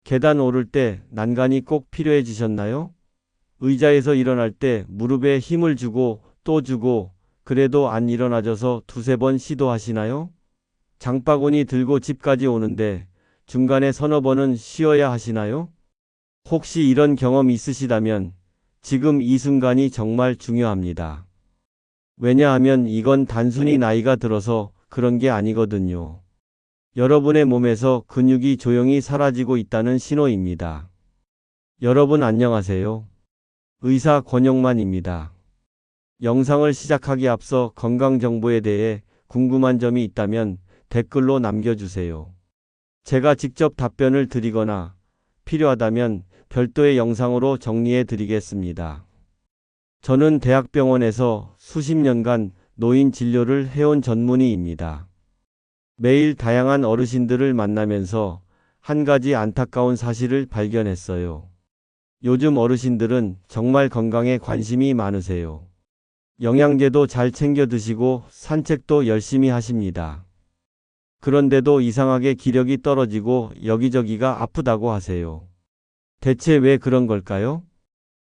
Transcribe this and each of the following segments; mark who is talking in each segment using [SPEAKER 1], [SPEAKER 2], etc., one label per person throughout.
[SPEAKER 1] 계단 오를 때 난간이 꼭 필요해지셨나요? 의자에서 일어날 때 무릎에 힘을 주고 또 주고 그래도 안 일어나져서 두세 번 시도하시나요? 장바구니 들고 집까지 오는데 중간에 서너 번은 쉬어야 하시나요? 혹시 이런 경험 있으시다면 지금 이 순간이 정말 중요합니다. 왜냐하면 이건 단순히 나이가 들어서 그런 게 아니거든요. 여러분의 몸에서 근육이 조용히 사라지고 있다는 신호입니다. 여러분 안녕하세요. 의사 권영만입니다. 영상을 시작하기 앞서 건강 정보에 대해 궁금한 점이 있다면 댓글로 남겨주세요. 제가 직접 답변을 드리거나 필요하다면 별도의 영상으로 정리해 드리겠습니다. 저는 대학병원에서 수십 년간 노인 진료를 해온 전문의입니다. 매일 다양한 어르신들을 만나면서 한 가지 안타까운 사실을 발견했어요. 요즘 어르신들은 정말 건강에 관심이 많으세요. 영양제도 잘 챙겨 드시고 산책도 열심히 하십니다. 그런데도 이상하게 기력이 떨어지고 여기저기가 아프다고 하세요. 대체 왜 그런 걸까요?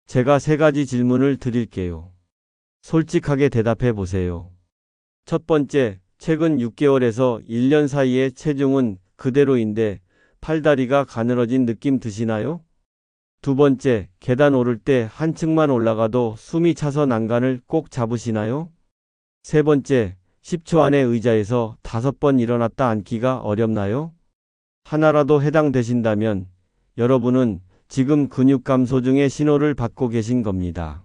[SPEAKER 1] 제가 세 가지 질문을 드릴게요. 솔직하게 대답해 보세요. 첫 번째, 최근 6개월에서 1년 사이에 체중은 그대로인데 팔다리가 가늘어진 느낌 드시나요? 두 번째, 계단 오를 때 한층만 올라가도 숨이 차서 난간을 꼭 잡으시나요? 세 번째, 10초 안에 의자에서 5번 일어났다 앉기가 어렵나요? 하나라도 해당되신다면 여러분은 지금 근육 감소 중의 신호를 받고 계신 겁니다.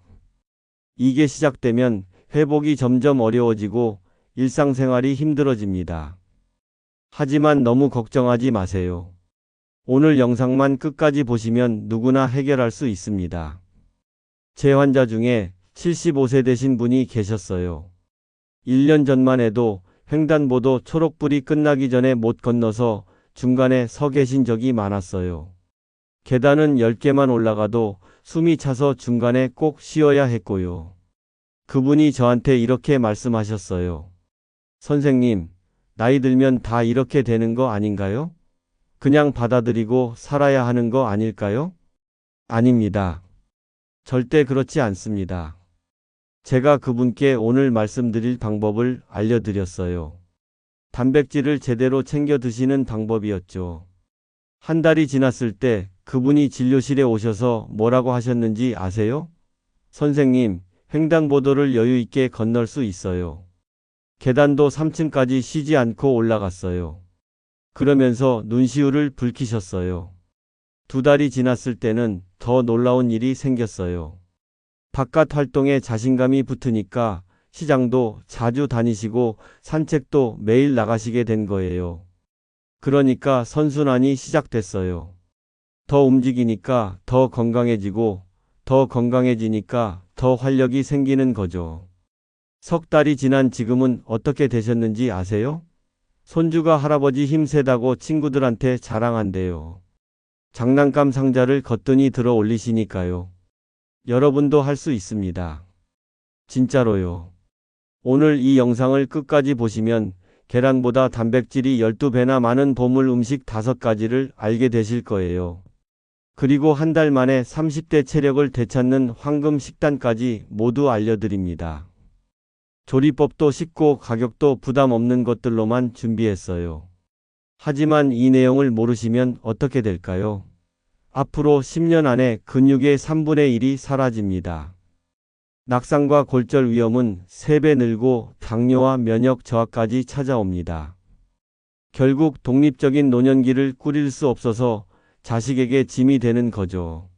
[SPEAKER 1] 이게 시작되면 회복이 점점 어려워지고 일상생활이 힘들어집니다. 하지만 너무 걱정하지 마세요. 오늘 영상만 끝까지 보시면 누구나 해결할 수 있습니다. 제 환자 중에 75세 되신 분이 계셨어요. 1년 전만 해도 횡단보도 초록불이 끝나기 전에 못 건너서 중간에 서 계신 적이 많았어요. 계단은 10개만 올라가도 숨이 차서 중간에 꼭 쉬어야 했고요. 그분이 저한테 이렇게 말씀하셨어요. 선생님, 나이 들면 다 이렇게 되는 거 아닌가요? 그냥 받아들이고 살아야 하는 거 아닐까요? 아닙니다. 절대 그렇지 않습니다. 제가 그분께 오늘 말씀드릴 방법을 알려드렸어요. 단백질을 제대로 챙겨 드시는 방법이었죠. 한 달이 지났을 때 그분이 진료실에 오셔서 뭐라고 하셨는지 아세요? 선생님, 횡단보도를 여유 있게 건널 수 있어요. 계단도 3층까지 쉬지 않고 올라갔어요. 그러면서 눈시울을 붉히셨어요. 2달이 지났을 때는 더 놀라운 일이 생겼어요. 바깥 활동에 자신감이 붙으니까 시장도 자주 다니시고 산책도 매일 나가시게 된 거예요. 그러니까 선순환이 시작됐어요. 더 움직이니까 더 건강해지고 더 건강해지니까 더 활력이 생기는 거죠. 석 달이 지난 지금은 어떻게 되셨는지 아세요? 손주가 할아버지 힘세다고 친구들한테 자랑한대요. 장난감 상자를 거뜬히 들어 올리시니까요. 여러분도 할 수 있습니다. 진짜로요. 오늘 이 영상을 끝까지 보시면 계란보다 단백질이 12배나 많은 보물 음식 5가지를 알게 되실 거예요. 그리고 한 달 만에 30대 체력을 되찾는 황금 식단까지 모두 알려드립니다. 조리법도 쉽고 가격도 부담 없는 것들로만 준비했어요. 하지만 이 내용을 모르시면 어떻게 될까요? 앞으로 10년 안에 근육의 3분의 1이 사라집니다. 낙상과 골절 위험은 3배 늘고 당뇨와 면역 저하까지 찾아옵니다. 결국 독립적인 노년기를 꾸릴 수 없어서 자식에게 짐이 되는 거죠.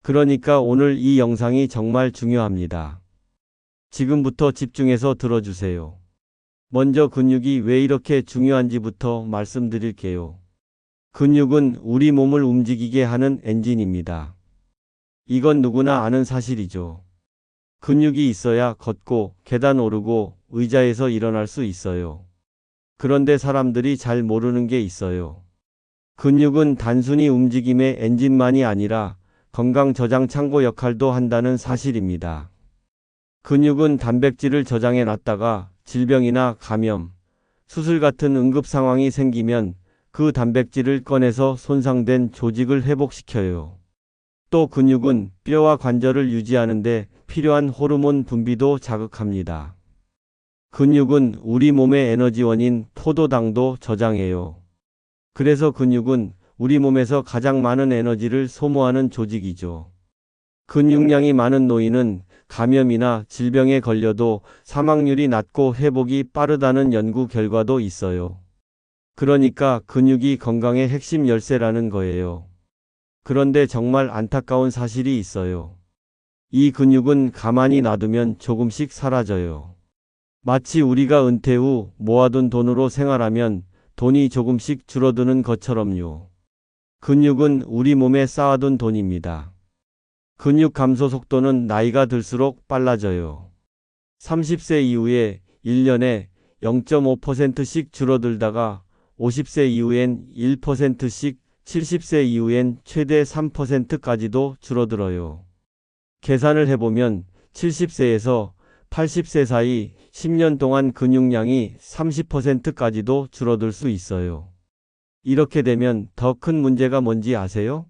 [SPEAKER 1] 그러니까 오늘 이 영상이 정말 중요합니다. 지금부터 집중해서 들어주세요. 먼저 근육이 왜 이렇게 중요한지부터 말씀드릴게요. 근육은 우리 몸을 움직이게 하는 엔진입니다. 이건 누구나 아는 사실이죠. 근육이 있어야 걷고 계단 오르고 의자에서 일어날 수 있어요. 그런데 사람들이 잘 모르는 게 있어요. 근육은 단순히 움직임의 엔진만이 아니라 건강 저장 창고 역할도 한다는 사실입니다. 근육은 단백질을 저장해 놨다가 질병이나 감염, 수술 같은 응급 상황이 생기면 그 단백질을 꺼내서 손상된 조직을 회복시켜요. 또 근육은 뼈와 관절을 유지하는데 필요한 호르몬 분비도 자극합니다. 근육은 우리 몸의 에너지원인 포도당도 저장해요. 그래서 근육은 우리 몸에서 가장 많은 에너지를 소모하는 조직이죠. 근육량이 많은 노인은 감염이나 질병에 걸려도 사망률이 낮고 회복이 빠르다는 연구 결과도 있어요. 그러니까 근육이 건강의 핵심 열쇠라는 거예요. 그런데 정말 안타까운 사실이 있어요. 이 근육은 가만히 놔두면 조금씩 사라져요. 마치 우리가 은퇴 후 모아둔 돈으로 생활하면 돈이 조금씩 줄어드는 것처럼요. 근육은 우리 몸에 쌓아둔 돈입니다. 근육 감소 속도는 나이가 들수록 빨라져요. 30세 이후에 1년에 0.5%씩 줄어들다가 50세 이후엔 1%씩, 70세 이후엔 최대 3%까지도 줄어들어요. 계산을 해보면 70세에서 80세 사이 10년 동안 근육량이 30%까지도 줄어들 수 있어요. 이렇게 되면 더 큰 문제가 뭔지 아세요?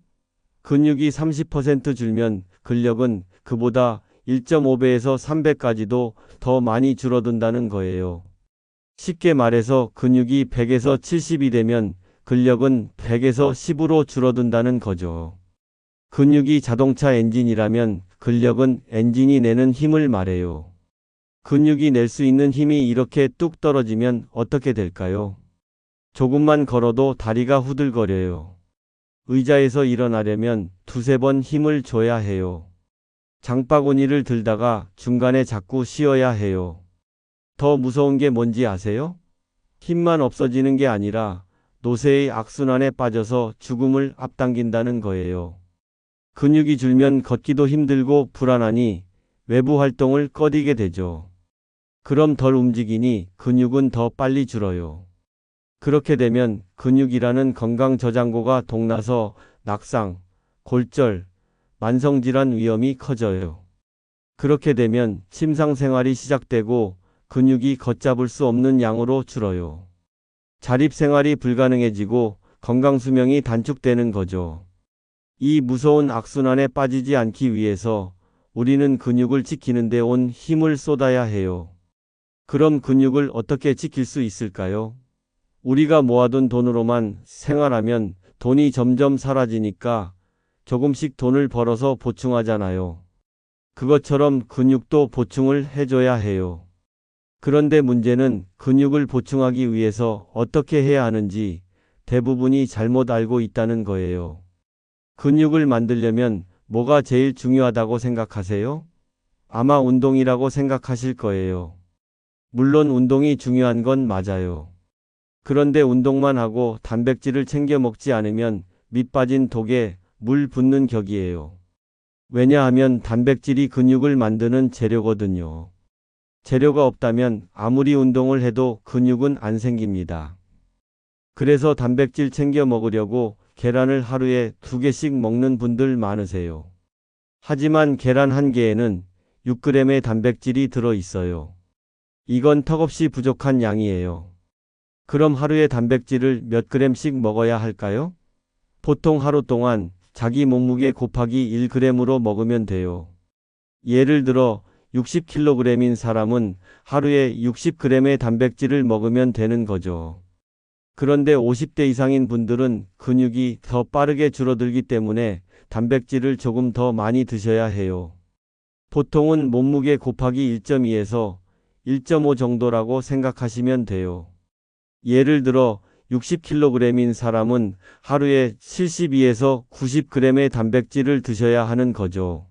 [SPEAKER 1] 근육이 30% 줄면 근력은 그보다 1.5배에서 3배까지도 더 많이 줄어든다는 거예요. 쉽게 말해서 근육이 100에서 70이 되면 근력은 100에서 10으로 줄어든다는 거죠. 근육이 자동차 엔진이라면 근력은 엔진이 내는 힘을 말해요. 근육이 낼 수 있는 힘이 이렇게 뚝 떨어지면 어떻게 될까요? 조금만 걸어도 다리가 후들거려요. 의자에서 일어나려면 두세 번 힘을 줘야 해요. 장바구니를 들다가 중간에 자꾸 쉬어야 해요. 더 무서운 게 뭔지 아세요? 힘만 없어지는 게 아니라 노쇠의 악순환에 빠져서 죽음을 앞당긴다는 거예요. 근육이 줄면 걷기도 힘들고 불안하니 외부 활동을 꺼리게 되죠. 그럼 덜 움직이니 근육은 더 빨리 줄어요. 그렇게 되면 근육이라는 건강 저장고가 동나서 낙상, 골절, 만성질환 위험이 커져요. 그렇게 되면 침상 생활이 시작되고 근육이 걷잡을 수 없는 양으로 줄어요. 자립 생활이 불가능해지고 건강 수명이 단축되는 거죠. 이 무서운 악순환에 빠지지 않기 위해서 우리는 근육을 지키는 데 온 힘을 쏟아야 해요. 그럼 근육을 어떻게 지킬 수 있을까요? 우리가 모아둔 돈으로만 생활하면 돈이 점점 사라지니까 조금씩 돈을 벌어서 보충하잖아요. 그것처럼 근육도 보충을 해줘야 해요. 그런데 문제는 근육을 보충하기 위해서 어떻게 해야 하는지 대부분이 잘못 알고 있다는 거예요. 근육을 만들려면 뭐가 제일 중요하다고 생각하세요? 아마 운동이라고 생각하실 거예요. 물론 운동이 중요한 건 맞아요. 그런데 운동만 하고 단백질을 챙겨 먹지 않으면 밑 빠진 독에 물 붓는 격이에요. 왜냐하면 단백질이 근육을 만드는 재료거든요. 재료가 없다면 아무리 운동을 해도 근육은 안 생깁니다. 그래서 단백질 챙겨 먹으려고 계란을 하루에 2개씩 먹는 분들 많으세요. 하지만 계란 한 개에는 6g의 단백질이 들어 있어요. 이건 턱없이 부족한 양이에요. 그럼 하루에 단백질을 몇 g씩 먹어야 할까요? 보통 하루 동안 자기 몸무게 곱하기 1g으로 먹으면 돼요. 예를 들어 60kg인 사람은 하루에 60g의 단백질을 먹으면 되는 거죠. 그런데 50대 이상인 분들은 근육이 더 빠르게 줄어들기 때문에 단백질을 조금 더 많이 드셔야 해요. 보통은 몸무게 곱하기 1.2에서 1.5 정도라고 생각하시면 돼요. 예를 들어 60kg인 사람은 하루에 72에서 90g의 단백질을 드셔야 하는 거죠.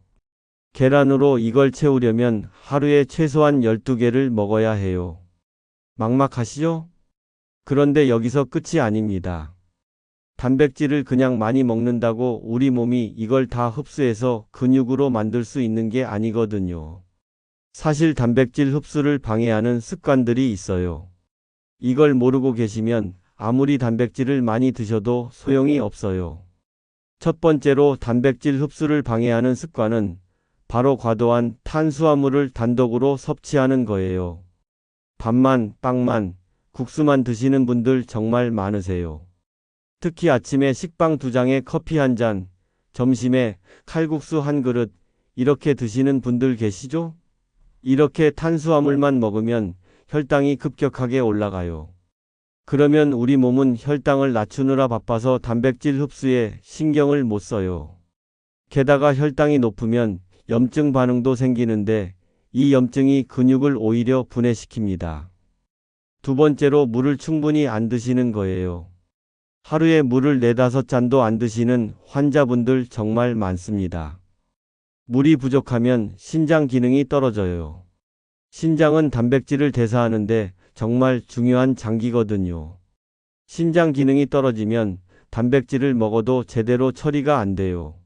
[SPEAKER 1] 계란으로 이걸 채우려면 하루에 최소한 12개를 먹어야 해요. 막막하시죠? 그런데 여기서 끝이 아닙니다. 단백질을 그냥 많이 먹는다고 우리 몸이 이걸 다 흡수해서 근육으로 만들 수 있는 게 아니거든요. 사실 단백질 흡수를 방해하는 습관들이 있어요. 이걸 모르고 계시면 아무리 단백질을 많이 드셔도 소용이 없어요. 첫 번째로 단백질 흡수를 방해하는 습관은 바로 과도한 탄수화물을 단독으로 섭취하는 거예요. 밥만, 빵만, 국수만 드시는 분들 정말 많으세요. 특히 아침에 식빵 2장에 커피 1잔, 점심에 칼국수 1그릇 이렇게 드시는 분들 계시죠? 이렇게 탄수화물만 먹으면 혈당이 급격하게 올라가요. 그러면 우리 몸은 혈당을 낮추느라 바빠서 단백질 흡수에 신경을 못 써요. 게다가 혈당이 높으면 염증 반응도 생기는데 이 염증이 근육을 오히려 분해시킵니다. 두 번째로 물을 충분히 안 드시는 거예요. 하루에 물을 4~5잔도 안 드시는 환자분들 정말 많습니다. 물이 부족하면 신장 기능이 떨어져요. 신장은 단백질을 대사하는데 정말 중요한 장기거든요. 신장 기능이 떨어지면 단백질을 먹어도 제대로 처리가 안 돼요.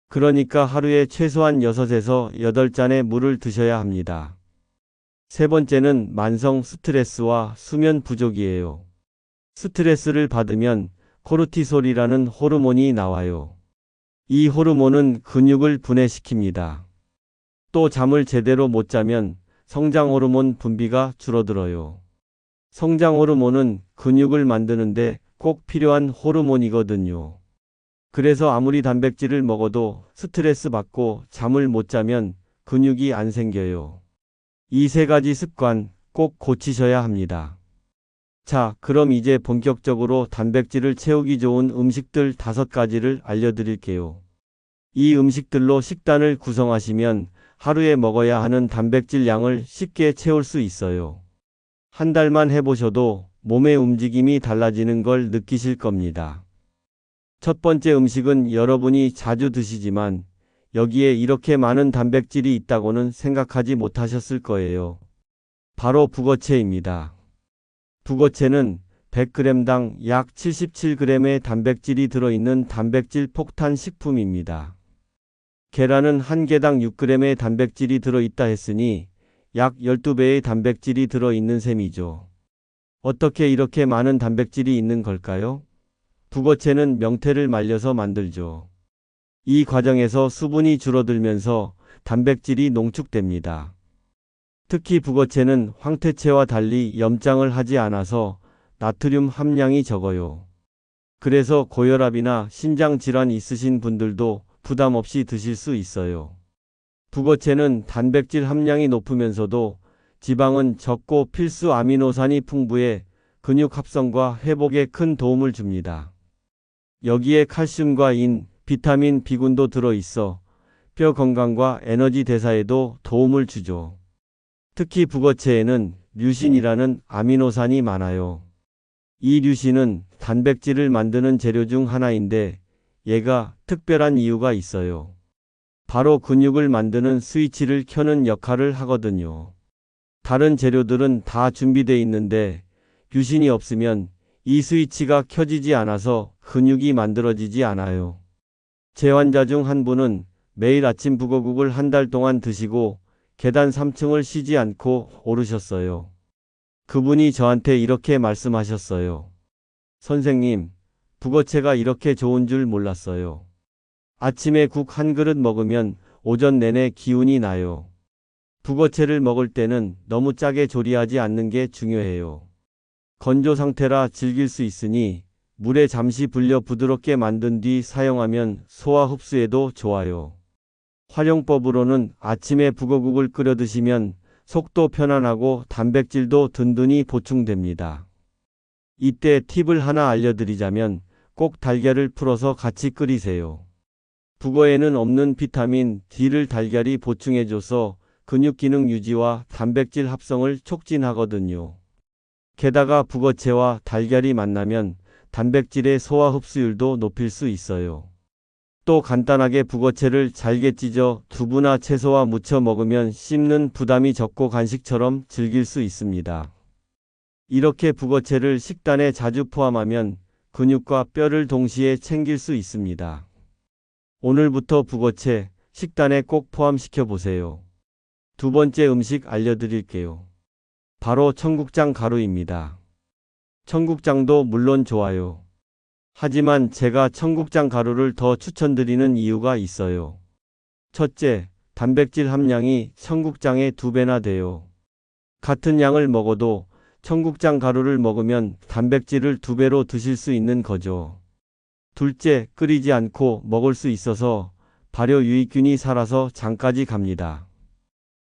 [SPEAKER 1] 그러니까 하루에 최소한 6에서 8잔의 물을 드셔야 합니다. 세 번째는 만성 스트레스와 수면 부족이에요. 스트레스를 받으면 코르티솔이라는 호르몬이 나와요. 이 호르몬은 근육을 분해시킵니다. 또 잠을 제대로 못 자면 성장 호르몬 분비가 줄어들어요. 성장 호르몬은 근육을 만드는데 꼭 필요한 호르몬이거든요. 그래서 아무리 단백질을 먹어도 스트레스 받고 잠을 못 자면 근육이 안 생겨요. 이 3가지 습관 꼭 고치셔야 합니다. 자, 그럼 이제 본격적으로 단백질을 채우기 좋은 음식들 5가지를 알려드릴게요. 이 음식들로 식단을 구성하시면 하루에 먹어야 하는 단백질 양을 쉽게 채울 수 있어요. 한 달만 해보셔도 몸의 움직임이 달라지는 걸 느끼실 겁니다. 첫 번째 음식은 여러분이 자주 드시지만 여기에 이렇게 많은 단백질이 있다고는 생각하지 못하셨을 거예요. 바로 북어채입니다. 북어채는 100g당 약 77g의 단백질이 들어있는 단백질 폭탄 식품입니다. 계란은 1개당 6g의 단백질이 들어있다 했으니 약 12배의 단백질이 들어있는 셈이죠. 어떻게 이렇게 많은 단백질이 있는 걸까요? 북어채는 명태를 말려서 만들죠. 이 과정에서 수분이 줄어들면서 단백질이 농축됩니다. 특히 북어채는 황태채와 달리 염장을 하지 않아서 나트륨 함량이 적어요. 그래서 고혈압이나 심장 질환 있으신 분들도 부담 없이 드실 수 있어요. 북어채는 단백질 함량이 높으면서도 지방은 적고 필수 아미노산이 풍부해 근육 합성과 회복에 큰 도움을 줍니다. 여기에 칼슘과 인, 비타민 B군도 들어있어 뼈 건강과 에너지 대사에도 도움을 주죠. 특히 북어채에는 류신이라는 아미노산이 많아요. 이 류신은 단백질을 만드는 재료 중 하나인데 얘가 특별한 이유가 있어요. 바로 근육을 만드는 스위치를 켜는 역할을 하거든요. 다른 재료들은 다 준비되어 있는데 류신이 없으면 이 스위치가 켜지지 않아서 근육이 만들어지지 않아요. 제 환자 중 한 분은 매일 아침 북어국을 한 달 동안 드시고 계단 3층을 쉬지 않고 오르셨어요. 그분이 저한테 이렇게 말씀하셨어요. 선생님, 북어채가 이렇게 좋은 줄 몰랐어요. 아침에 국 1그릇 먹으면 오전 내내 기운이 나요. 북어채를 먹을 때는 너무 짜게 조리하지 않는 게 중요해요. 건조 상태라 질길 수 있으니 물에 잠시 불려 부드럽게 만든 뒤 사용하면 소화 흡수에도 좋아요. 활용법으로는 아침에 북어국을 끓여 드시면 속도 편안하고 단백질도 든든히 보충됩니다. 이때 팁을 하나 알려드리자면 꼭 달걀을 풀어서 같이 끓이세요. 북어에는 없는 비타민 D를 달걀이 보충해줘서 근육 기능 유지와 단백질 합성을 촉진하거든요. 게다가 북어채와 달걀이 만나면 단백질의 소화 흡수율도 높일 수 있어요. 또 간단하게 북어채를 잘게 찢어 두부나 채소와 무쳐 먹으면 씹는 부담이 적고 간식처럼 즐길 수 있습니다. 이렇게 북어채를 식단에 자주 포함하면 근육과 뼈를 동시에 챙길 수 있습니다. 오늘부터 북어채 식단에 꼭 포함시켜 보세요. 두 번째 음식 알려드릴게요. 바로 청국장 가루입니다. 청국장도 물론 좋아요. 하지만 제가 청국장 가루를 더 추천드리는 이유가 있어요. 첫째, 단백질 함량이 청국장의 2배나 돼요. 같은 양을 먹어도 청국장 가루를 먹으면 단백질을 2배로 드실 수 있는 거죠. 둘째, 끓이지 않고 먹을 수 있어서 발효 유익균이 살아서 장까지 갑니다.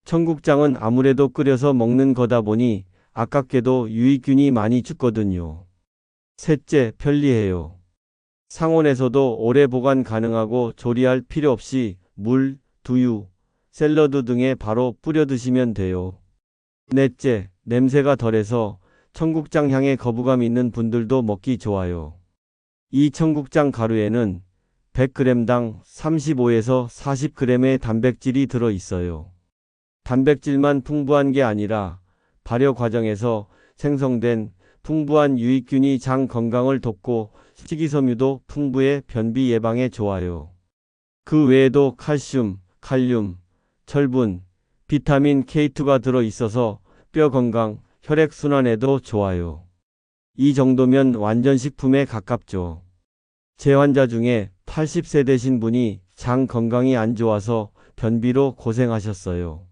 [SPEAKER 1] 청국장은 아무래도 끓여서 먹는 거다 보니 아깝게도 유익균이 많이 죽거든요. 셋째, 편리해요. 상온에서도 오래 보관 가능하고 조리할 필요 없이 물, 두유, 샐러드 등에 바로 뿌려 드시면 돼요. 넷째, 냄새가 덜해서 청국장 향에 거부감 있는 분들도 먹기 좋아요. 이 청국장 가루에는 100g당 35에서 40g의 단백질이 들어 있어요. 단백질만 풍부한 게 아니라 발효 과정에서 생성된 풍부한 유익균이 장 건강을 돕고 식이섬유도 풍부해 변비 예방에 좋아요. 그 외에도 칼슘, 칼륨, 철분, 비타민 K2가 들어 있어서 뼈 건강, 혈액순환에도 좋아요. 이 정도면 완전 식품에 가깝죠. 제 환자 중에 80세 되신 분이 장 건강이 안 좋아서 변비로 고생하셨어요.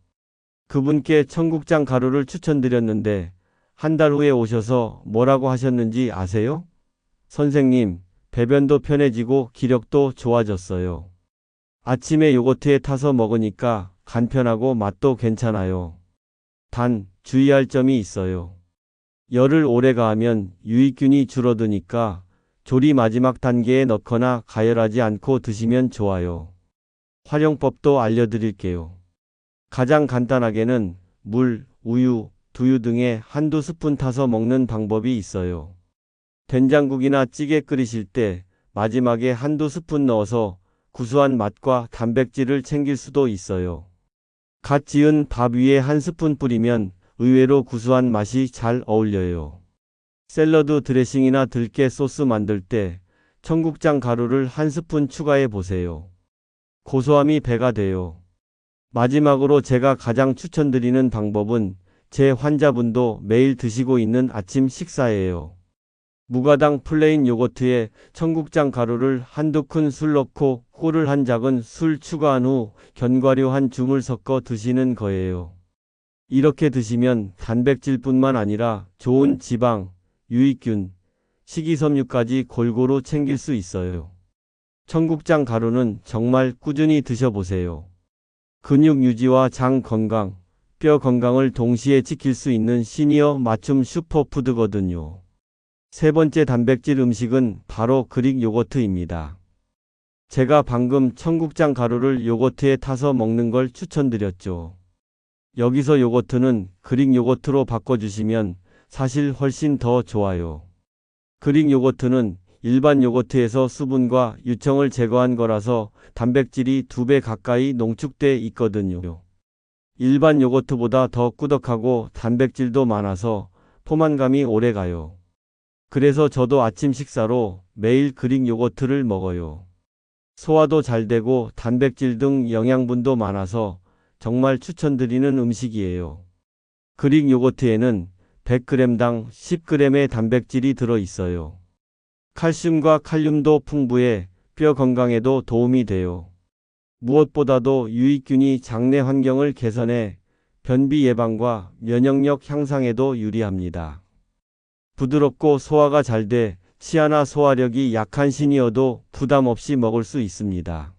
[SPEAKER 1] 그분께 청국장 가루를 추천드렸는데 한 달 후에 오셔서 뭐라고 하셨는지 아세요? 선생님, 배변도 편해지고 기력도 좋아졌어요. 아침에 요거트에 타서 먹으니까 간편하고 맛도 괜찮아요. 단, 주의할 점이 있어요. 열을 오래 가하면 유익균이 줄어드니까 조리 마지막 단계에 넣거나 가열하지 않고 드시면 좋아요. 활용법도 알려드릴게요. 가장 간단하게는 물, 우유, 두유 등에 한두 스푼 타서 먹는 방법이 있어요. 된장국이나 찌개 끓이실 때 마지막에 한두 스푼 넣어서 구수한 맛과 단백질을 챙길 수도 있어요. 갓 지은 밥 위에 한 스푼 뿌리면 의외로 구수한 맛이 잘 어울려요. 샐러드 드레싱이나 들깨 소스 만들 때 청국장 가루를 한 스푼 추가해 보세요. 고소함이 배가 돼요. 마지막으로 제가 가장 추천드리는 방법은 제 환자분도 매일 드시고 있는 아침 식사예요. 무가당 플레인 요거트에 청국장 가루를 한두 큰술 넣고 꿀을 한 작은 술 추가한 후 견과류 한 줌을 섞어 드시는 거예요. 이렇게 드시면 단백질뿐만 아니라 좋은 지방, 유익균, 식이섬유까지 골고루 챙길 수 있어요. 청국장 가루는 정말 꾸준히 드셔보세요. 근육 유지와 장 건강, 뼈 건강을 동시에 지킬 수 있는 시니어 맞춤 슈퍼푸드거든요. 세 번째 단백질 음식은 바로 그릭 요거트입니다. 제가 방금 청국장 가루를 요거트에 타서 먹는 걸 추천드렸죠. 여기서 요거트는 그릭 요거트로 바꿔주시면 사실 훨씬 더 좋아요. 그릭 요거트는 일반 요거트에서 수분과 유청을 제거한 거라서 단백질이 2배 가까이 농축돼 있거든요. 일반 요거트보다 더 꾸덕하고 단백질도 많아서 포만감이 오래 가요. 그래서 저도 아침 식사로 매일 그릭 요거트를 먹어요. 소화도 잘 되고 단백질 등 영양분도 많아서 정말 추천드리는 음식이에요. 그릭 요거트에는 100g당 10g의 단백질이 들어 있어요. 칼슘과 칼륨도 풍부해 뼈 건강에도 도움이 돼요. 무엇보다도 유익균이 장내 환경을 개선해 변비 예방과 면역력 향상에도 유리합니다. 부드럽고 소화가 잘 돼 치아나 소화력이 약한 시니어도 부담 없이 먹을 수 있습니다.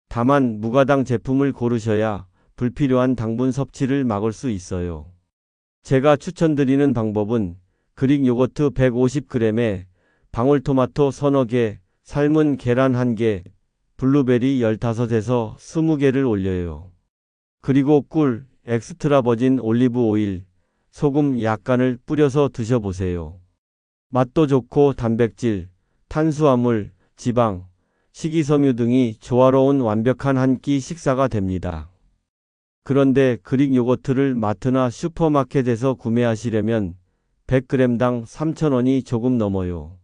[SPEAKER 1] 다만 무가당 제품을 고르셔야 불필요한 당분 섭취를 막을 수 있어요. 제가 추천드리는 방법은 그릭 요거트 150g에 방울토마토 서너 개, 삶은 계란 1개, 블루베리 15에서 20개를 올려요. 그리고 꿀, 엑스트라 버진 올리브 오일, 소금 약간을 뿌려서 드셔보세요. 맛도 좋고 단백질, 탄수화물, 지방, 식이섬유 등이 조화로운 완벽한 한 끼 식사가 됩니다. 그런데 그릭 요거트를 마트나 슈퍼마켓에서 구매하시려면 100g당 3,000원이 조금 넘어요.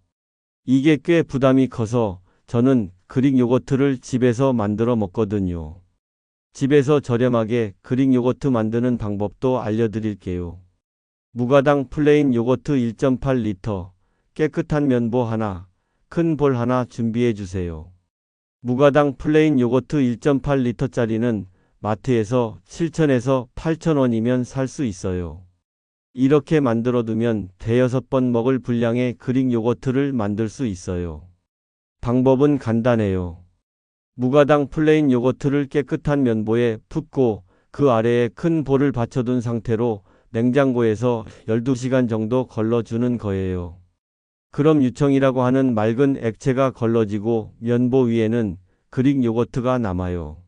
[SPEAKER 1] 이게 꽤 부담이 커서 저는 그릭 요거트를 집에서 만들어 먹거든요. 집에서 저렴하게 그릭 요거트 만드는 방법도 알려드릴게요. 무가당 플레인 요거트 1.8리터, 깨끗한 면보 하나, 큰 볼 하나 준비해 주세요. 무가당 플레인 요거트 1.8리터짜리는 마트에서 7,000에서 8,000원이면 살 수 있어요. 이렇게 만들어 두면 대여섯 번 먹을 분량의 그릭 요거트를 만들 수 있어요. 방법은 간단해요. 무가당 플레인 요거트를 깨끗한 면보에 붓고 그 아래에 큰 볼을 받쳐둔 상태로 냉장고에서 12시간 정도 걸러주는 거예요. 그럼 유청이라고 하는 맑은 액체가 걸러지고 면보 위에는 그릭 요거트가 남아요.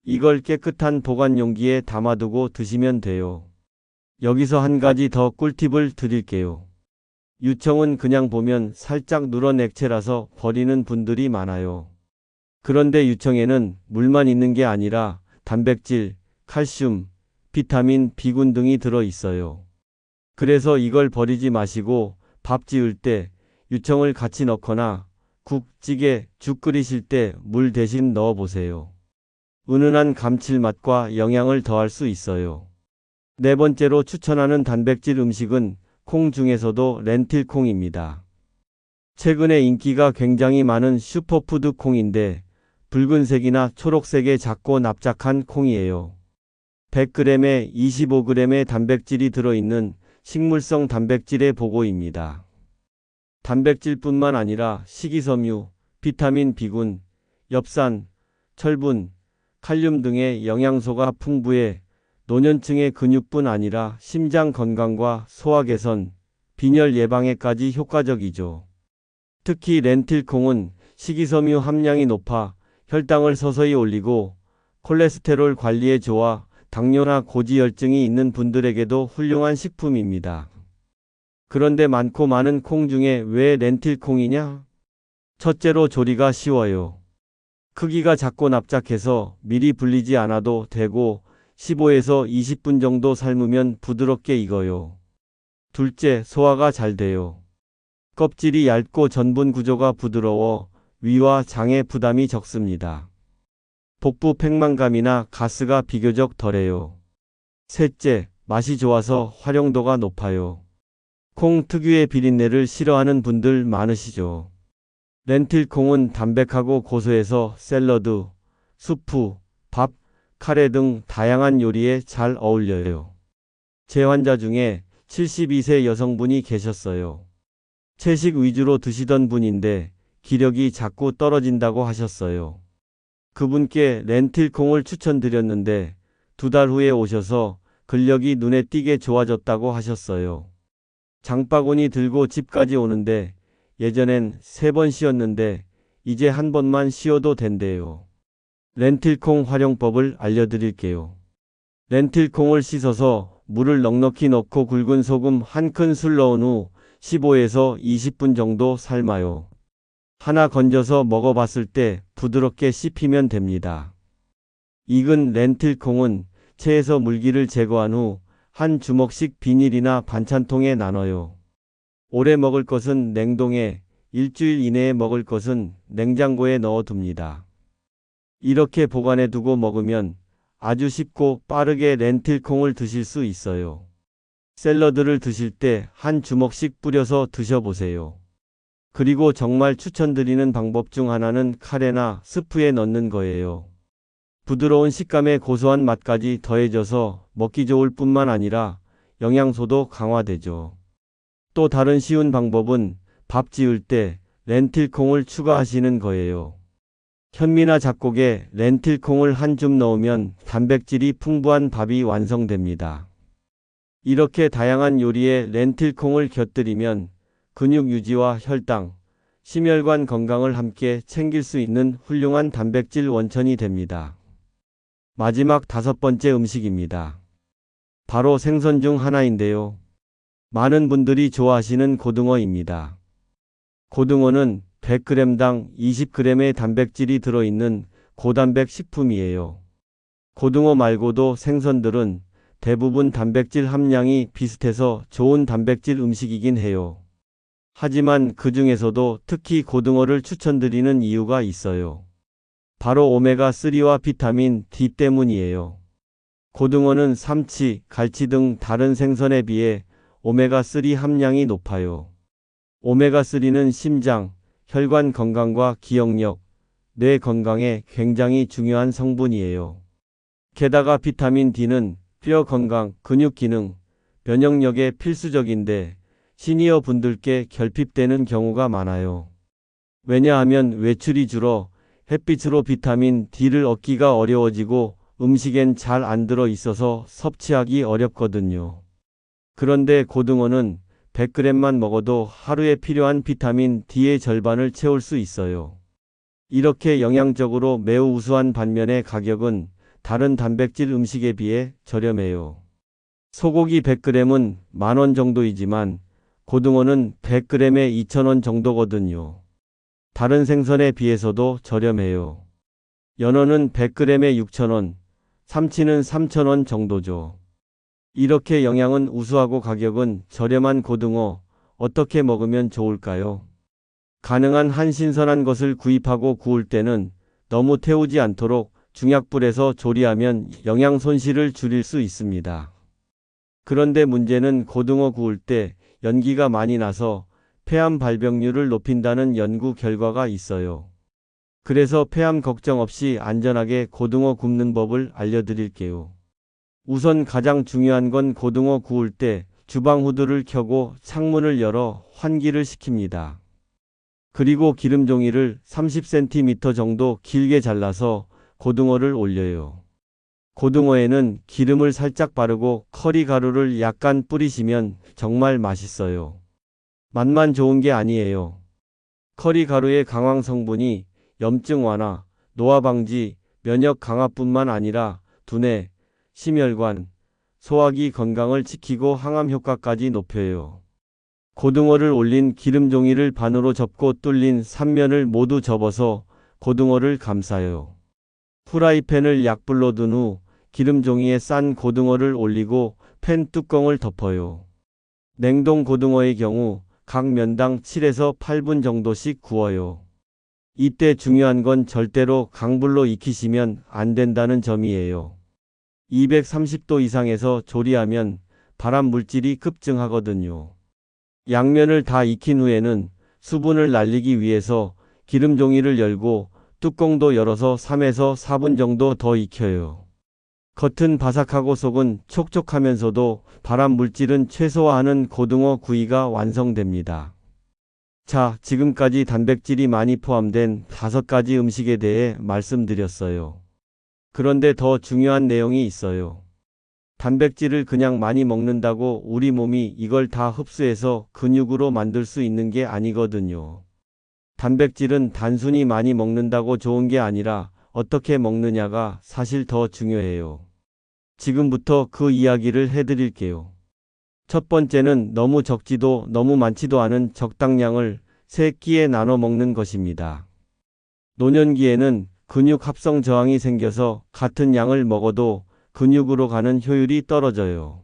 [SPEAKER 1] 이걸 깨끗한 보관 용기에 담아두고 드시면 돼요. 여기서 한 가지 더 꿀팁을 드릴게요. 유청은 그냥 보면 살짝 누런 액체라서 버리는 분들이 많아요. 그런데 유청에는 물만 있는 게 아니라 단백질, 칼슘, 비타민, B군 등이 들어 있어요. 그래서 이걸 버리지 마시고 밥 지을 때 유청을 같이 넣거나 국, 찌개, 죽 끓이실 때 물 대신 넣어 보세요. 은은한 감칠맛과 영양을 더할 수 있어요. 네 번째로 추천하는 단백질 음식은 콩 중에서도 렌틸콩입니다. 최근에 인기가 굉장히 많은 슈퍼푸드 콩인데 붉은색이나 초록색의 작고 납작한 콩이에요. 100g에 25g의 단백질이 들어있는 식물성 단백질의 보고입니다. 단백질뿐만 아니라 식이섬유, 비타민 B군, 엽산, 철분, 칼륨 등의 영양소가 풍부해 노년층의 근육뿐 아니라 심장 건강과 소화 개선, 빈혈 예방에까지 효과적이죠. 특히 렌틸콩은 식이섬유 함량이 높아 혈당을 서서히 올리고 콜레스테롤 관리에 좋아 당뇨나 고지혈증이 있는 분들에게도 훌륭한 식품입니다. 그런데 많고 많은 콩 중에 왜 렌틸콩이냐? 첫째로 조리가 쉬워요. 크기가 작고 납작해서 미리 불리지 않아도 되고 15에서 20분 정도 삶으면 부드럽게 익어요. 둘째, 소화가 잘 돼요. 껍질이 얇고 전분 구조가 부드러워 위와 장에 부담이 적습니다. 복부 팽만감이나 가스가 비교적 덜해요. 셋째, 맛이 좋아서 활용도가 높아요. 콩 특유의 비린내를 싫어하는 분들 많으시죠. 렌틸콩은 담백하고 고소해서 샐러드, 수프, 밥, 카레 등 다양한 요리에 잘 어울려요. 제 환자 중에 72세 여성분이 계셨어요. 채식 위주로 드시던 분인데 기력이 자꾸 떨어진다고 하셨어요. 그분께 렌틸콩을 추천드렸는데 2달 후에 오셔서 근력이 눈에 띄게 좋아졌다고 하셨어요. 장바구니 들고 집까지 오는데 예전엔 3번 쉬었는데 이제 한 번만 쉬어도 된대요. 렌틸콩 활용법을 알려드릴게요. 렌틸콩을 씻어서 물을 넉넉히 넣고 굵은 소금 1큰술 넣은 후 15에서 20분 정도 삶아요. 하나 건져서 먹어봤을 때 부드럽게 씹히면 됩니다. 익은 렌틸콩은 체에서 물기를 제거한 후 한 주먹씩 비닐이나 반찬통에 나눠요. 오래 먹을 것은 냉동에, 일주일 이내에 먹을 것은 냉장고에 넣어둡니다. 이렇게 보관해 두고 먹으면 아주 쉽고 빠르게 렌틸콩을 드실 수 있어요. 샐러드를 드실 때 한 주먹씩 뿌려서 드셔보세요. 그리고 정말 추천드리는 방법 중 하나는 카레나 스프에 넣는 거예요. 부드러운 식감에 고소한 맛까지 더해져서 먹기 좋을 뿐만 아니라 영양소도 강화되죠. 또 다른 쉬운 방법은 밥 지을 때 렌틸콩을 추가하시는 거예요. 현미나 잡곡에 렌틸콩을 한 줌 넣으면 단백질이 풍부한 밥이 완성됩니다. 이렇게 다양한 요리에 렌틸콩을 곁들이면 근육 유지와 혈당, 심혈관 건강을 함께 챙길 수 있는 훌륭한 단백질 원천이 됩니다. 마지막 5번째 음식입니다. 바로 생선 중 하나인데요. 많은 분들이 좋아하시는 고등어입니다. 고등어는 100g당 20g의 단백질이 들어있는 고단백 식품이에요. 고등어 말고도 생선들은 대부분 단백질 함량이 비슷해서 좋은 단백질 음식이긴 해요. 하지만 그 중에서도 특히 고등어를 추천드리는 이유가 있어요. 바로 오메가3와 비타민 D 때문이에요. 고등어는 삼치, 갈치 등 다른 생선에 비해 오메가3 함량이 높아요. 오메가3는 심장, 혈관 건강과 기억력, 뇌 건강에 굉장히 중요한 성분이에요. 게다가 비타민 D는 뼈 건강, 근육 기능, 면역력에 필수적인데 시니어 분들께 결핍되는 경우가 많아요. 왜냐하면 외출이 줄어 햇빛으로 비타민 D를 얻기가 어려워지고 음식엔 잘 안 들어 있어서 섭취하기 어렵거든요. 그런데 고등어는 100g만 먹어도 하루에 필요한 비타민 D의 절반을 채울 수 있어요. 이렇게 영양적으로 매우 우수한 반면에 가격은 다른 단백질 음식에 비해 저렴해요. 소고기 100g은 10,000원 정도이지만 고등어는 100g에 2,000원 정도거든요. 다른 생선에 비해서도 저렴해요. 연어는 100g에 6,000원, 삼치는 3,000원 정도죠. 이렇게 영양은 우수하고 가격은 저렴한 고등어 어떻게 먹으면 좋을까요? 가능한 한 신선한 것을 구입하고 구울 때는 너무 태우지 않도록 중약불에서 조리하면 영양 손실을 줄일 수 있습니다. 그런데 문제는 고등어 구울 때 연기가 많이 나서 폐암 발병률을 높인다는 연구 결과가 있어요. 그래서 폐암 걱정 없이 안전하게 고등어 굽는 법을 알려드릴게요. 우선 가장 중요한 건 고등어 구울 때 주방 후드를 켜고 창문을 열어 환기를 시킵니다. 그리고 기름 종이를 30cm 정도 길게 잘라서 고등어를 올려요. 고등어에는 기름을 살짝 바르고 커리 가루를 약간 뿌리시면 정말 맛있어요. 맛만 좋은 게 아니에요. 커리 가루의 강황 성분이 염증 완화, 노화 방지, 면역 강화뿐만 아니라 두뇌, 심혈관, 소화기 건강을 지키고 항암 효과까지 높여요. 고등어를 올린 기름 종이를 반으로 접고 뚫린 3면을 모두 접어서 고등어를 감싸요. 프라이팬을 약불로 둔 후 기름 종이에 싼 고등어를 올리고 팬 뚜껑을 덮어요. 냉동 고등어의 경우 각 면당 7에서 8분 정도씩 구워요. 이때 중요한 건 절대로 강불로 익히시면 안 된다는 점이에요. 230도 이상에서 조리하면 발암 물질이 급증하거든요. 양면을 다 익힌 후에는 수분을 날리기 위해서 기름 종이를 열고 뚜껑도 열어서 3에서 4분 정도 더 익혀요. 겉은 바삭하고 속은 촉촉하면서도 발암 물질은 최소화하는 고등어 구이가 완성됩니다. 자, 지금까지 단백질이 많이 포함된 5가지 음식에 대해 말씀드렸어요. 그런데 더 중요한 내용이 있어요. 단백질을 그냥 많이 먹는다고 우리 몸이 이걸 다 흡수해서 근육으로 만들 수 있는 게 아니거든요. 단백질은 단순히 많이 먹는다고 좋은 게 아니라 어떻게 먹느냐가 사실 더 중요해요. 지금부터 그 이야기를 해드릴게요. 첫 번째는 너무 적지도 너무 많지도 않은 적당량을 3끼에 나눠 먹는 것입니다. 노년기에는 근육 합성 저항이 생겨서 같은 양을 먹어도 근육으로 가는 효율이 떨어져요.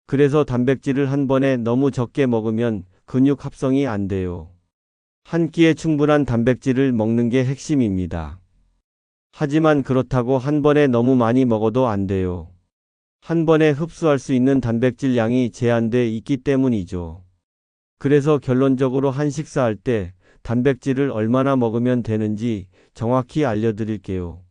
[SPEAKER 1] 그래서 단백질을 한 번에 너무 적게 먹으면 근육 합성이 안 돼요. 한 끼에 충분한 단백질을 먹는 게 핵심입니다. 하지만 그렇다고 한 번에 너무 많이 먹어도 안 돼요. 한 번에 흡수할 수 있는 단백질 양이 제한돼 있기 때문이죠. 그래서 결론적으로 한 식사할 때 단백질을 얼마나 먹으면 되는지 정확히 알려드릴게요.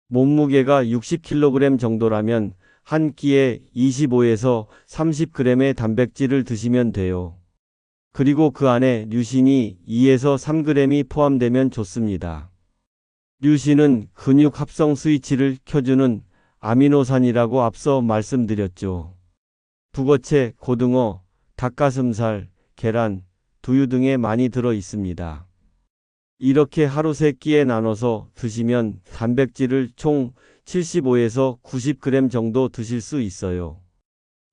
[SPEAKER 1] 몸무게가 60kg 정도라면 한 끼에 25에서 30g의 단백질을 드시면 돼요. 그리고 그 안에 류신이 2에서 3g이 포함되면 좋습니다. 류신은 근육 합성 스위치를 켜주는 아미노산이라고 앞서 말씀드렸죠. 북어채, 고등어, 닭가슴살, 계란, 두유 등에 많이 들어 있습니다. 이렇게 하루 3끼에 나눠서 드시면 단백질을 총 75에서 90g 정도 드실 수 있어요.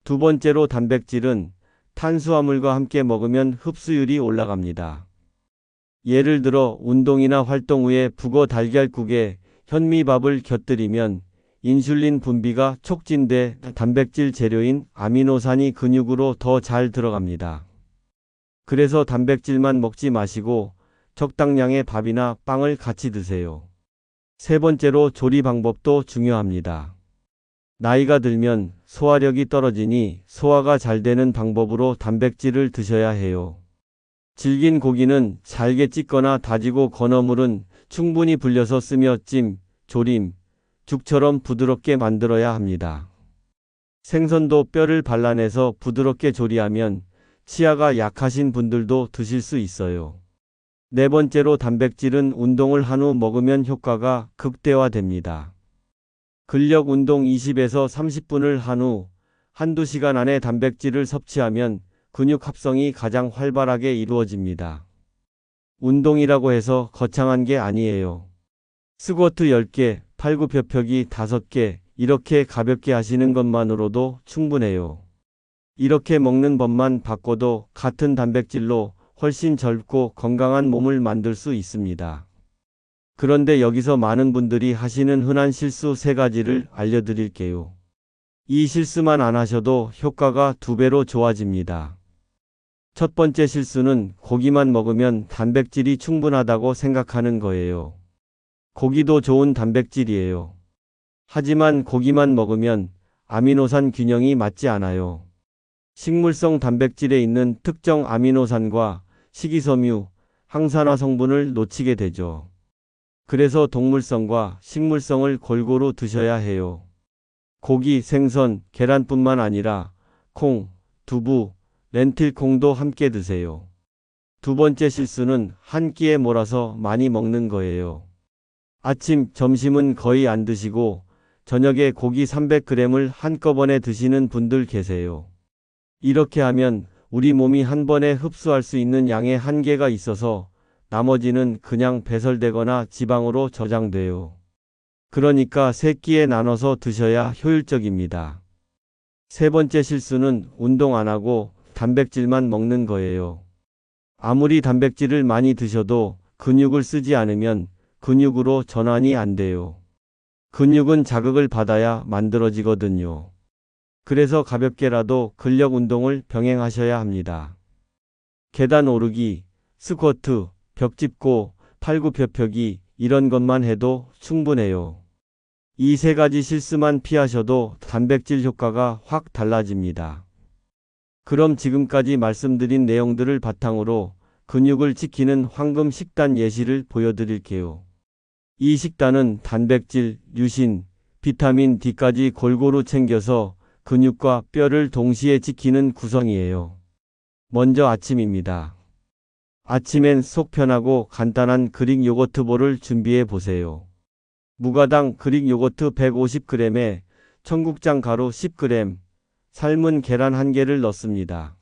[SPEAKER 1] 두 번째로 단백질은 탄수화물과 함께 먹으면 흡수율이 올라갑니다. 예를 들어 운동이나 활동 후에 북어 달걀국에 현미밥을 곁들이면 인슐린 분비가 촉진돼 단백질 재료인 아미노산이 근육으로 더 잘 들어갑니다. 그래서 단백질만 먹지 마시고 적당량의 밥이나 빵을 같이 드세요. 세 번째로 조리 방법도 중요합니다. 나이가 들면 소화력이 떨어지니 소화가 잘 되는 방법으로 단백질을 드셔야 해요. 질긴 고기는 잘게 찢거나 다지고 건어물은 충분히 불려서 쓰며 찜, 조림, 죽처럼 부드럽게 만들어야 합니다. 생선도 뼈를 발라내서 부드럽게 조리하면 치아가 약하신 분들도 드실 수 있어요. 네 번째로 단백질은 운동을 한 후 먹으면 효과가 극대화됩니다. 근력 운동 20에서 30분을 한 후 한두 시간 안에 단백질을 섭취하면 근육 합성이 가장 활발하게 이루어집니다. 운동이라고 해서 거창한 게 아니에요. 스쿼트 10개, 팔굽혀펴기 5개, 이렇게 가볍게 하시는 것만으로도 충분해요. 이렇게 먹는 법만 바꿔도 같은 단백질로 훨씬 젊고 건강한 몸을 만들 수 있습니다. 그런데 여기서 많은 분들이 하시는 흔한 실수 3가지를 알려드릴게요. 이 실수만 안 하셔도 효과가 2배로 좋아집니다. 첫 번째 실수는 고기만 먹으면 단백질이 충분하다고 생각하는 거예요. 고기도 좋은 단백질이에요. 하지만 고기만 먹으면 아미노산 균형이 맞지 않아요. 식물성 단백질에 있는 특정 아미노산과 식이섬유, 항산화 성분을 놓치게 되죠. 그래서 동물성과 식물성을 골고루 드셔야 해요. 고기, 생선, 계란뿐만 아니라 콩, 두부, 렌틸콩도 함께 드세요. 두 번째 실수는 한 끼에 몰아서 많이 먹는 거예요. 아침, 점심은 거의 안 드시고 저녁에 고기 300g을 한꺼번에 드시는 분들 계세요. 이렇게 하면 우리 몸이 한 번에 흡수할 수 있는 양의 한계가 있어서 나머지는 그냥 배설되거나 지방으로 저장돼요. 그러니까 3끼에 나눠서 드셔야 효율적입니다. 세 번째 실수는 운동 안 하고 단백질만 먹는 거예요. 아무리 단백질을 많이 드셔도 근육을 쓰지 않으면 근육으로 전환이 안 돼요. 근육은 자극을 받아야 만들어지거든요. 그래서 가볍게라도 근력 운동을 병행하셔야 합니다. 계단 오르기, 스쿼트, 벽 짚고, 팔굽혀펴기 이런 것만 해도 충분해요. 이 3가지 실수만 피하셔도 단백질 효과가 확 달라집니다. 그럼 지금까지 말씀드린 내용들을 바탕으로 근육을 지키는 황금 식단 예시를 보여드릴게요. 이 식단은 단백질, 유신, 비타민 D까지 골고루 챙겨서 근육과 뼈를 동시에 지키는 구성이에요. 먼저 아침입니다. 아침엔 속 편하고 간단한 그릭 요거트볼을 준비해 보세요. 무가당 그릭 요거트 150g에 청국장 가루 10g, 삶은 계란 1개를 넣습니다.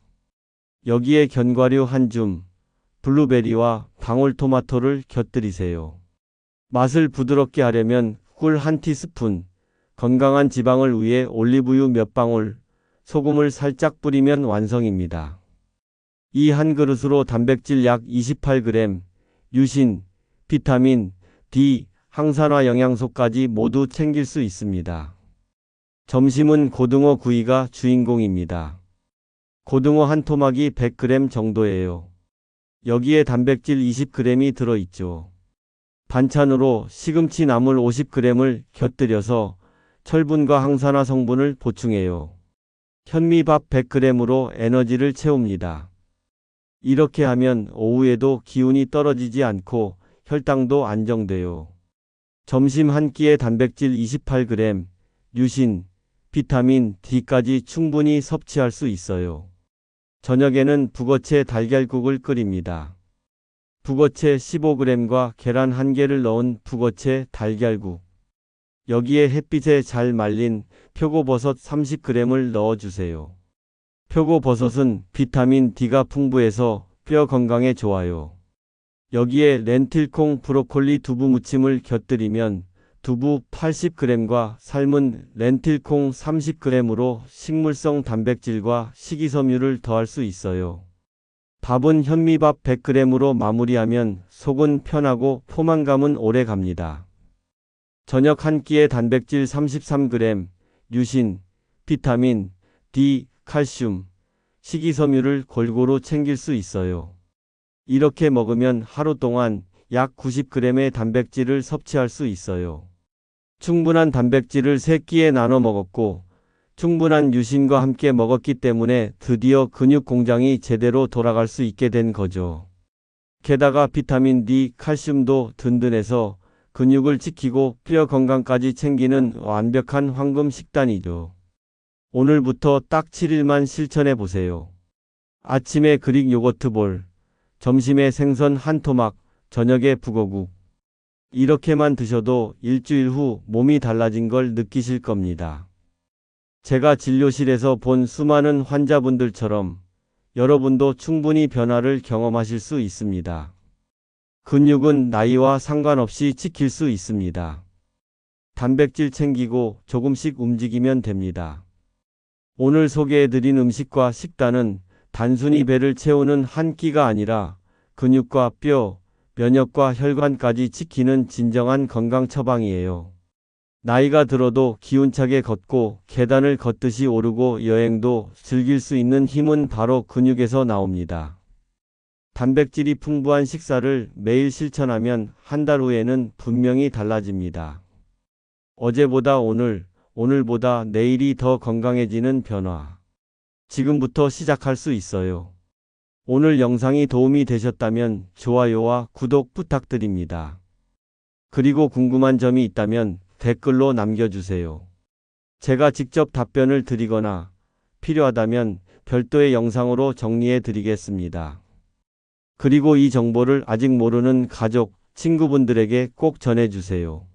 [SPEAKER 1] 여기에 견과류 1줌, 블루베리와 방울토마토를 곁들이세요. 맛을 부드럽게 하려면 꿀 1티스푼, 건강한 지방을 위해 올리브유 몇 방울, 소금을 살짝 뿌리면 완성입니다. 이 한 그릇으로 단백질 약 28g, 유신, 비타민, D, 항산화 영양소까지 모두 챙길 수 있습니다. 점심은 고등어 구이가 주인공입니다. 고등어 한 토막이 100g 정도예요. 여기에 단백질 20g이 들어있죠. 반찬으로 시금치 나물 50g을 곁들여서 철분과 항산화 성분을 보충해요. 현미밥 100g으로 에너지를 채웁니다. 이렇게 하면 오후에도 기운이 떨어지지 않고 혈당도 안정돼요. 점심 한 끼에 단백질 28g, 유신, 비타민 D까지 충분히 섭취할 수 있어요. 저녁에는 북어채 달걀국을 끓입니다. 북어채 15g과 계란 1개를 넣은 북어채 달걀국. 여기에 햇빛에 잘 말린 표고버섯 30g을 넣어주세요. 표고버섯은 비타민 D가 풍부해서 뼈 건강에 좋아요. 여기에 렌틸콩, 브로콜리 두부 무침을 곁들이면 두부 80g과 삶은 렌틸콩 30g으로 식물성 단백질과 식이섬유를 더할 수 있어요. 밥은 현미밥 100g으로 마무리하면 속은 편하고 포만감은 오래 갑니다. 저녁 한 끼에 단백질 33g, 유신, 비타민, D, 칼슘, 식이섬유를 골고루 챙길 수 있어요. 이렇게 먹으면 하루 동안 약 90g의 단백질을 섭취할 수 있어요. 충분한 단백질을 3끼에 나눠 먹었고 충분한 유신과 함께 먹었기 때문에 드디어 근육 공장이 제대로 돌아갈 수 있게 된 거죠. 게다가 비타민 D, 칼슘도 든든해서 근육을 지키고 뼈 건강까지 챙기는 완벽한 황금 식단이죠. 오늘부터 딱 7일만 실천해 보세요. 아침에 그릭 요거트 볼, 점심에 생선 한 토막, 저녁에 북어국. 이렇게만 드셔도 일주일 후 몸이 달라진 걸 느끼실 겁니다. 제가 진료실에서 본 수많은 환자분들처럼 여러분도 충분히 변화를 경험하실 수 있습니다. 근육은 나이와 상관없이 지킬 수 있습니다. 단백질 챙기고 조금씩 움직이면 됩니다. 오늘 소개해드린 음식과 식단은 단순히 배를 채우는 한 끼가 아니라 근육과 뼈, 면역과 혈관까지 지키는 진정한 건강 처방이에요. 나이가 들어도 기운차게 걷고 계단을 걷듯이 오르고 여행도 즐길 수 있는 힘은 바로 근육에서 나옵니다. 단백질이 풍부한 식사를 매일 실천하면 한 달 후에는 분명히 달라집니다. 어제보다 오늘, 오늘보다 내일이 더 건강해지는 변화. 지금부터 시작할 수 있어요. 오늘 영상이 도움이 되셨다면 좋아요와 구독 부탁드립니다. 그리고 궁금한 점이 있다면 댓글로 남겨주세요. 제가 직접 답변을 드리거나 필요하다면 별도의 영상으로 정리해 드리겠습니다. 그리고 이 정보를 아직 모르는 가족, 친구분들에게 꼭 전해주세요.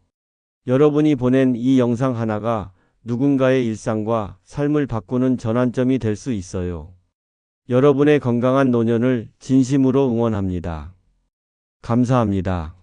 [SPEAKER 1] 여러분이 보낸 이 영상 하나가 누군가의 일상과 삶을 바꾸는 전환점이 될 수 있어요. 여러분의 건강한 노년을 진심으로 응원합니다. 감사합니다.